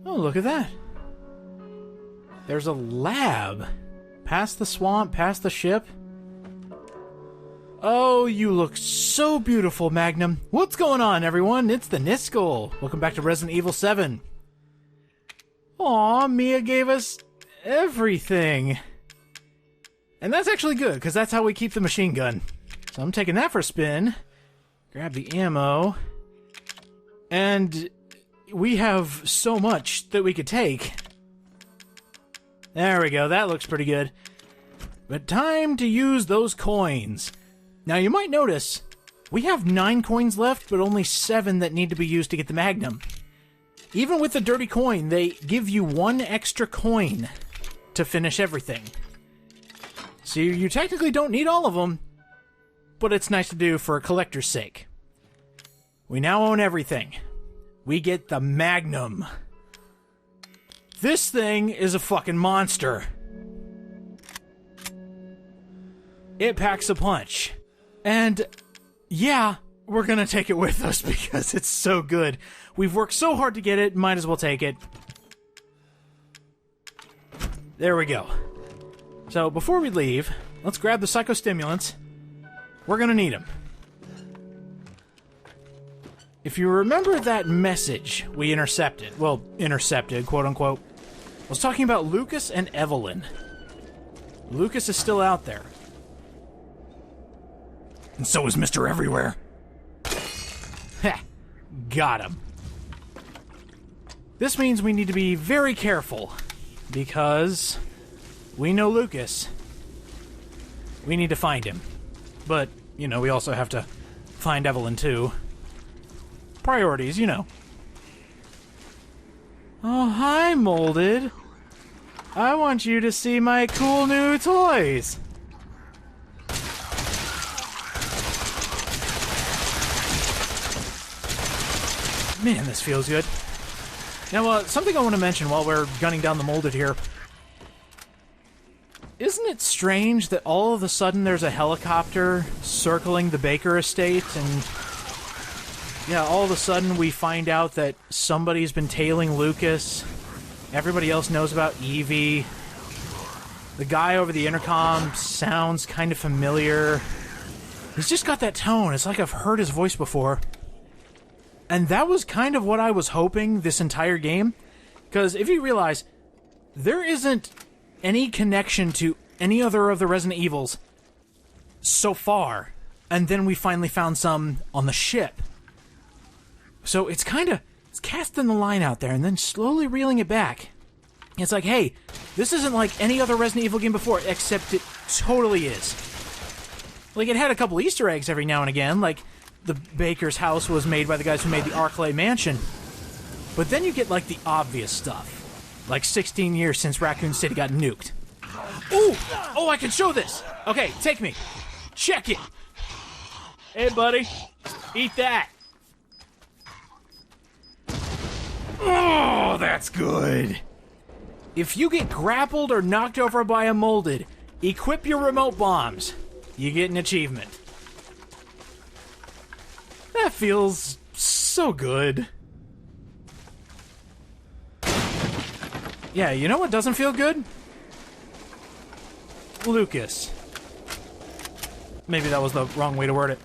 Oh, look at that. There's a lab. Past the swamp, past the ship. Oh, you look so beautiful, Magnum. What's going on, everyone? It's the Niskel. Welcome back to Resident Evil 7. Aw, Mia gave us everything. And that's actually good, because that's how we keep the machine gun. So I'm taking that for a spin. Grab the ammo. And we have so much that we could take. There we go, that looks pretty good. But time to use those coins. Now you might notice, we have 9 coins left, but only 7 that need to be used to get the Magnum. Even with the dirty coin, they give you 1 extra coin to finish everything. So you technically don't need all of them, but it's nice to do for a collector's sake. We now own everything. We get the Magnum. This thing is a fucking monster. It packs a punch. And yeah, we're gonna take it with us because it's so good. We've worked so hard to get it, might as well take it. There we go. So before we leave, let's grab the psychostimulants. We're gonna need them. If you remember that message we intercepted, well, intercepted, quote-unquote, I was talking about Lucas and Evelyn. Lucas is still out there. And so is Mr. Everywhere. Ha! Got him. This means we need to be very careful, because we know Lucas. We need to find him. But, you know, we also have to find Evelyn, too. Priorities, you know. Oh, hi, Molded. I want you to see my cool new toys. Man, this feels good. Now, something I want to mention while we're gunning down the Molded here. Isn't it strange that all of a sudden there's a helicopter circling the Baker estate and... yeah, all of a sudden we find out that somebody's been tailing Lucas. Everybody else knows about Evie. The guy over the intercom sounds kind of familiar. He's just got that tone. It's like I've heard his voice before. And that was kind of what I was hoping this entire game. Because if you realize, there isn't any connection to any other of the Resident Evils so far. And then we finally found some on the ship. So it's casting the line out there and then slowly reeling it back. It's like, hey, this isn't like any other Resident Evil game before, except it totally is. Like, it had a couple Easter eggs every now and again, like the Baker's house was made by the guys who made the Arclay Mansion. But then you get, like, the obvious stuff. Like 16 years since Raccoon City got nuked. Ooh! Oh, I can show this! Okay, take me. Check it! Hey, buddy. Eat that! Oh, that's good. If you get grappled or knocked over by a Molded, equip your remote bombs. You get an achievement. That feels so good. Yeah, you know what doesn't feel good? Lucas. Maybe that was the wrong way to word it.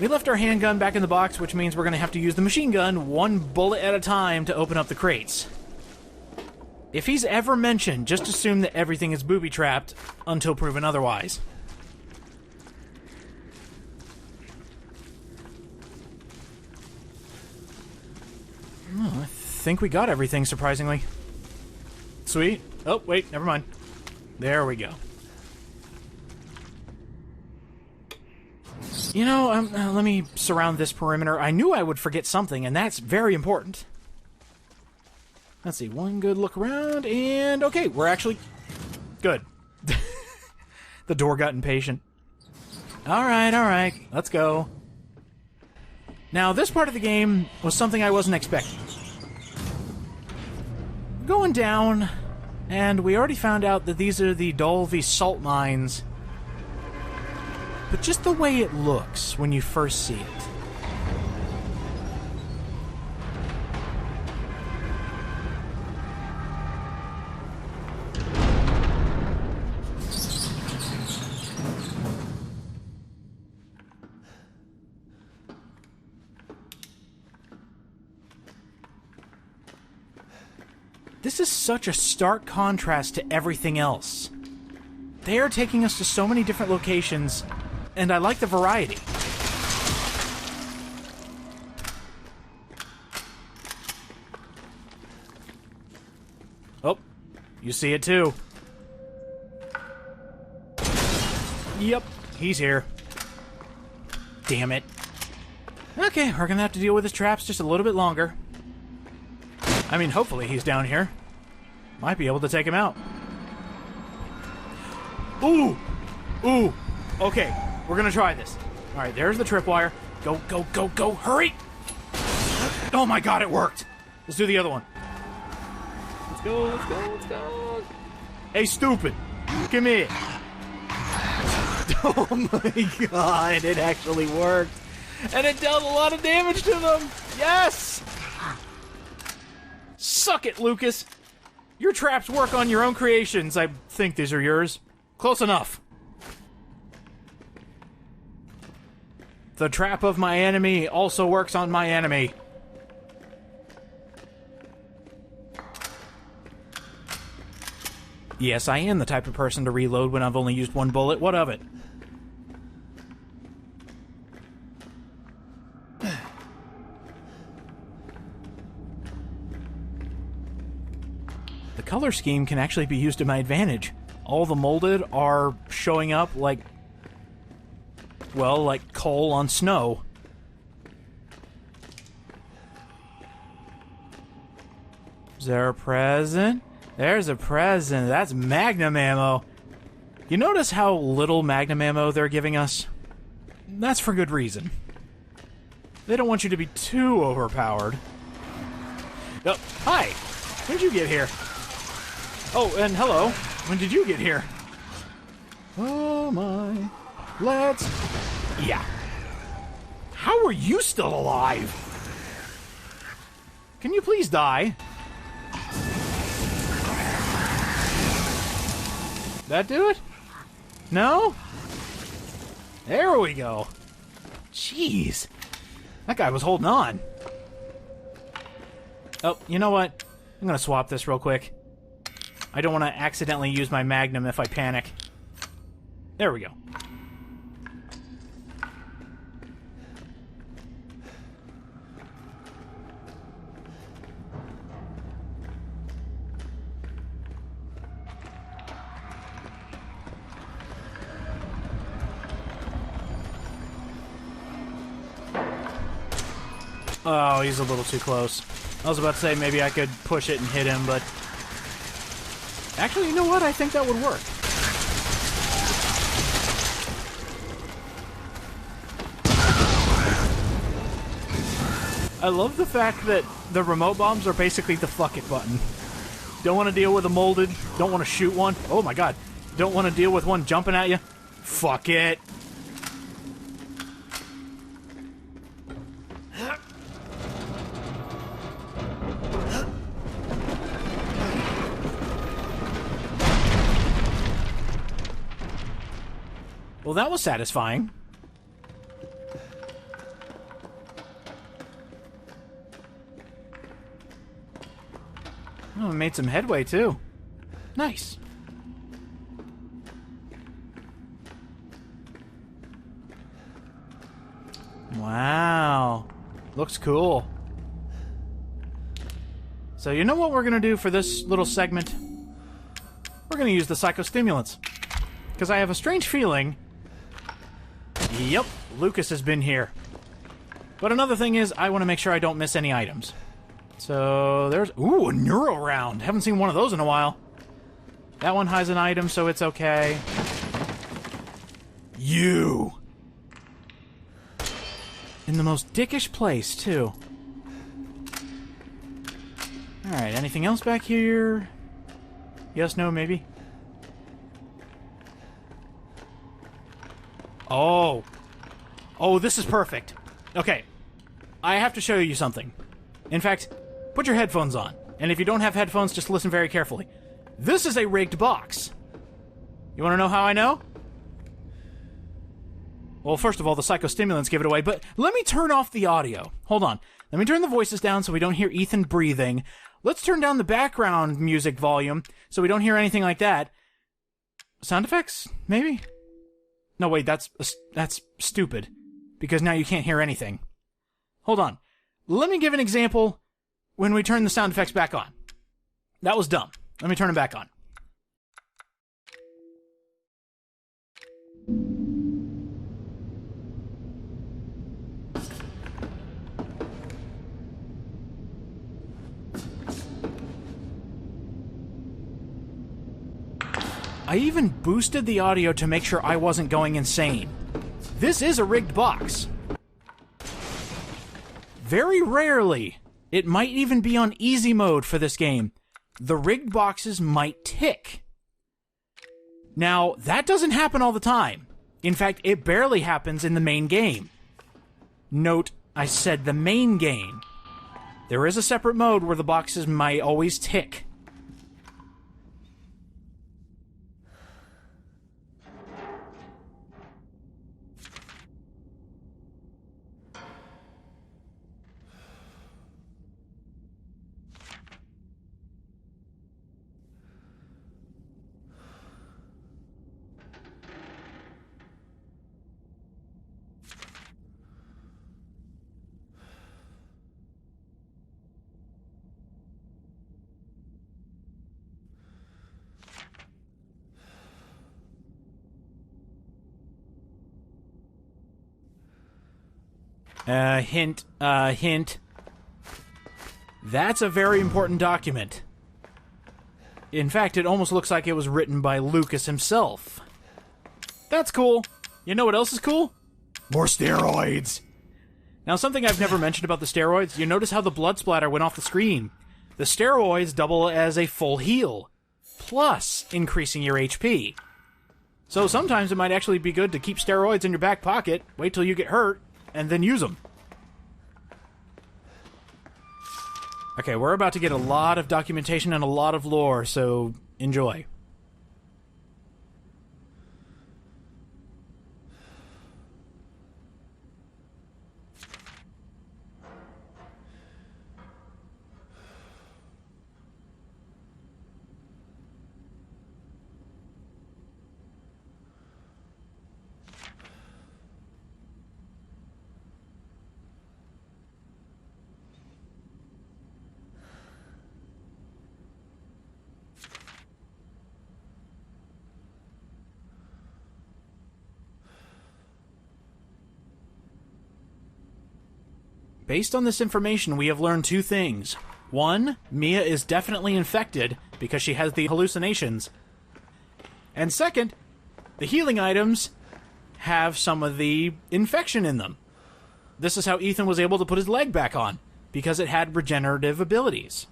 We left our handgun back in the box, which means we're going to have to use the machine gun 1 bullet at a time to open up the crates. If he's ever mentioned, just assume that everything is booby-trapped until proven otherwise. Oh, I think we got everything, surprisingly. Sweet. Oh, wait, never mind. There we go. You know, let me surround this perimeter. I knew I would forget something, and that's very important. Let's see, one good look around, and okay, we're actually good. The door got impatient. Alright, let's go. Now, this part of the game was something I wasn't expecting. Going down, and we already found out that these are the Dolby salt mines. But just the way it looks when you first see it. This is such a stark contrast to everything else. They are taking us to so many different locations, and I like the variety. Oh, you see it too. Yep, he's here. Damn it. Okay, we're gonna have to deal with his traps just a little bit longer. I mean, hopefully he's down here. Might be able to take him out. Ooh! Ooh! Okay, we're gonna try this. Alright, there's the tripwire. Go, go, go, go! Hurry! Oh my god, it worked! Let's do the other one. Let's go, let's go, let's go! Hey, stupid! Come here! Oh my god, it actually worked! And it dealt a lot of damage to them! Yes! Suck it, Lucas! Your traps work on your own creations. I think these are yours. Close enough. The trap of my enemy also works on my enemy. Yes, I am the type of person to reload when I've only used one bullet. What of it? The color scheme can actually be used to my advantage. All the molded are showing up like, well, like coal on snow. Is there a present? There's a present. That's magnum ammo. You notice how little magnum ammo they're giving us? That's for good reason. They don't want you to be too overpowered. Oh, hi! When did you get here? Oh, and hello. When did you get here? Oh my. Let's... Yeah. How are you still alive? Can you please die? That do it? No? There we go. Jeez. That guy was holding on. Oh, you know what? I'm gonna swap this real quick. I don't want to accidentally use my magnum if I panic. There we go. Oh, he's a little too close. I was about to say maybe I could push it and hit him, but... Actually, you know what? I think that would work. I love the fact that the remote bombs are basically the fuck it button. Don't want to deal with a molded. Don't want to shoot one. Oh my god. Don't want to deal with one jumping at you. Fuck it. Well, that was satisfying. Oh, we made some headway, too. Nice. Wow. Looks cool. So you know what we're going to do for this little segment? We're going to use the psychostimulants. Because I have a strange feeling... Yep, Lucas has been here. But another thing is, I want to make sure I don't miss any items. So, there's... Ooh, a neuro round. Haven't seen one of those in a while. That one has an item, so it's okay. You! In the most dickish place, too. Alright, anything else back here? Yes, no, maybe? Oh. Oh, this is perfect. Okay. I have to show you something. In fact, put your headphones on. And if you don't have headphones, just listen very carefully. This is a rigged box. You want to know how I know? Well, first of all, the psychostimulants give it away, but let me turn off the audio. Hold on. Let me turn the voices down so we don't hear Ethan breathing. Let's turn down the background music volume so we don't hear anything like that. Sound effects? Maybe? No, wait, that's stupid. Because now you can't hear anything. Hold on. Let me give an example when we turn the sound effects back on. That was dumb. Let me turn them back on. I even boosted the audio to make sure I wasn't going insane. This is a rigged box. Very rarely, it might even be on easy mode for this game, the rigged boxes might tick. Now, that doesn't happen all the time. In fact, it barely happens in the main game. Note, I said the main game. There is a separate mode where the boxes might always tick. Hint. That's a very important document. In fact, it almost looks like it was written by Lucas himself. That's cool. You know what else is cool? More steroids! Now, something I've never mentioned about the steroids, you notice how the blood splatter went off the screen. The steroids double as a full heal, plus increasing your HP. So sometimes it might actually be good to keep steroids in your back pocket, wait till you get hurt, and then use them. Okay, we're about to get a lot of documentation and a lot of lore, so enjoy. Based on this information, we have learned two things. One, Mia is definitely infected because she has the hallucinations. And second, the healing items have some of the infection in them. This is how Ethan was able to put his leg back on, because it had regenerative abilities.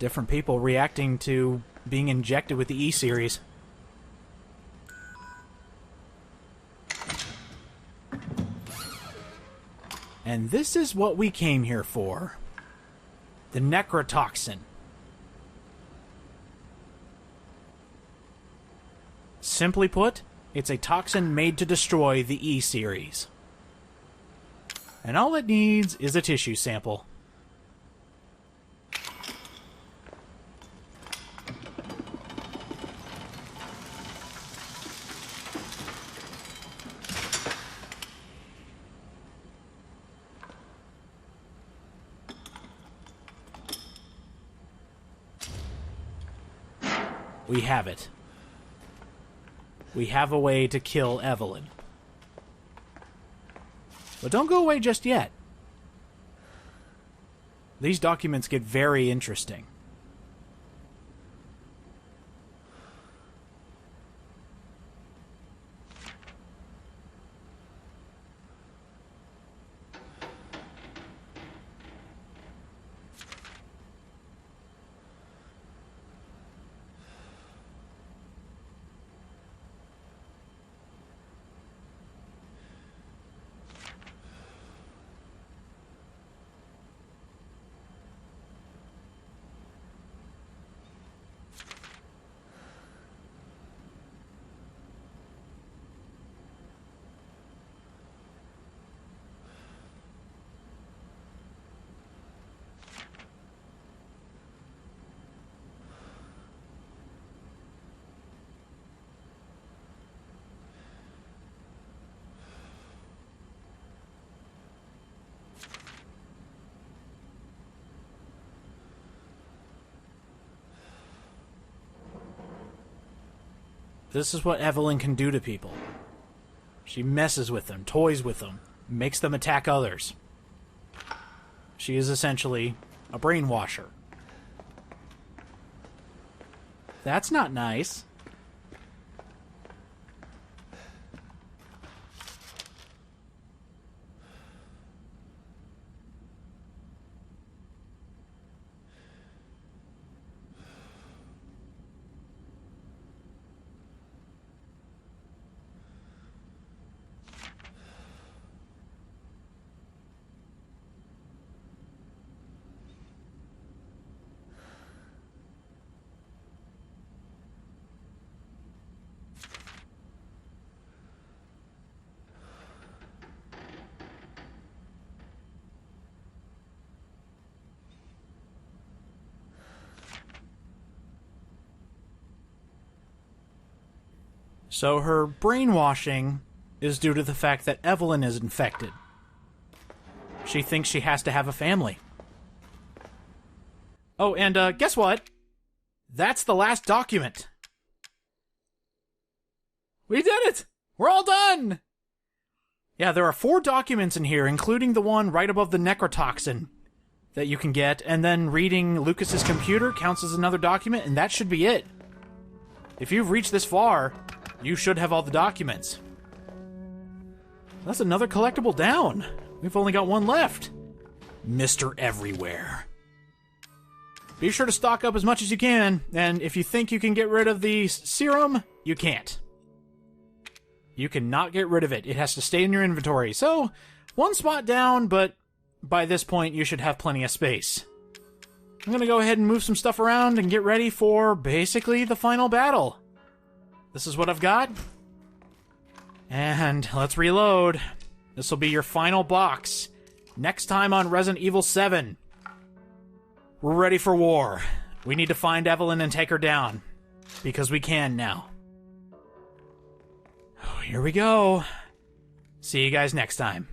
Different people reacting to being injected with the E-Series. And this is what we came here for. The necrotoxin. Simply put, it's a toxin made to destroy the E-Series. And all it needs is a tissue sample. We have it. We have a way to kill Evelyn. But don't go away just yet. These documents get very interesting. This is what Evelyn can do to people. She messes with them, toys with them, makes them attack others. She is essentially a brainwasher. That's not nice. So her brainwashing is due to the fact that Evelyn is infected. She thinks she has to have a family. Oh, and guess what? That's the last document. We did it! We're all done! Yeah, there are 4 documents in here, including the one right above the necrotoxin that you can get, and then reading Lucas's computer counts as another document, and that should be it. If you've reached this far, you should have all the documents. That's another collectible down. We've only got one left. Mr. Everywhere. Be sure to stock up as much as you can, and if you think you can get rid of the serum, you can't. You cannot get rid of it. It has to stay in your inventory. So, one spot down, but by this point you should have plenty of space. I'm gonna go ahead and move some stuff around and get ready for basically the final battle. This is what I've got. And let's reload. This will be your final box. Next time on Resident Evil 7. We're ready for war. We need to find Evelyn and take her down. Because we can now. Oh, here we go. See you guys next time.